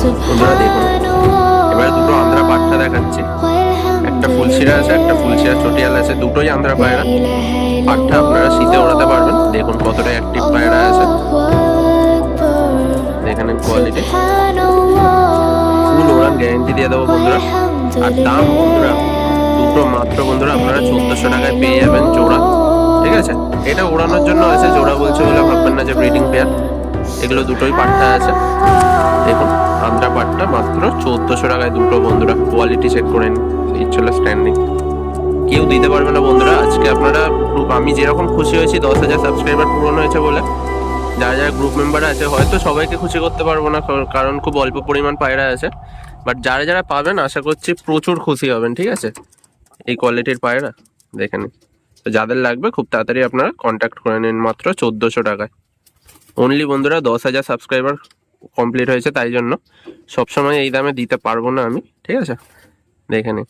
বন্ধুরা দেখুন, এবার দুটো আন্ধ্রা পাঠা দেখাচ্ছি। একটা ফুলশিরা আছে, একটা ফুলশিরা চটিয়াল আছে, দুটোই আন্ধ্রা পায়রা। পাঠা আপনারা শীতে ওড়াতে পারবেন। দেখুন কতটা অ্যাক্টিভ পায়রা আছে, এখানে কোয়ালিটি ফুল ওড়ান গ্যারেন্টি দিয়ে দেবো বন্ধুরা। আর দাম বন্ধুরা দুটো মাত্র বন্ধুরা আপনারা 1400 টাকায় পেয়ে যাবেন জোড়া, ঠিক আছে। এটা ওড়ানোর জন্য আছে, জোড়া বলছে বলে ভাববেন না যে ব্রিডিং পেয়ার। এগুলো দুটোই পাঠা আছে। দেখুন আন্ধ্রা পাঠটা মাত্র 1400 টাকায় দুটো বন্ধুরা। কোয়ালিটি চেক করে নিন, এই চলো স্ট্যান্ডিং। কেউ দিতে পারবে না বন্ধুরা। আজকে আপনারা গ্রুপ, আমি যেরকম খুশি হয়েছি 10,000 সাবস্ক্রাইবার পূরণ হয়েছে বলে, যারা যারা গ্রুপ মেম্বার আছে হয়তো সবাইকে খুশি করতে পারবো না, কারণ খুব অল্প পরিমাণ পায়রা আছে। বাট যারা যারা পাবেন আশা করছি প্রচুর খুশি হবেন, ঠিক আছে। এই কোয়ালিটির পায়রা দেখে নিন। তো যাদের লাগবে খুব তাড়াতাড়ি আপনারা কন্ট্যাক্ট করে নিন, মাত্র 1400 টাকায় অনলি বন্ধুরা। 10,000 সাবস্ক্রাইবার কমপ্লিট হয়েছে, তাই জন্য সবসময় এই দামে দিতে পারবো না আমি, ঠিক আছে। দেখে নিন।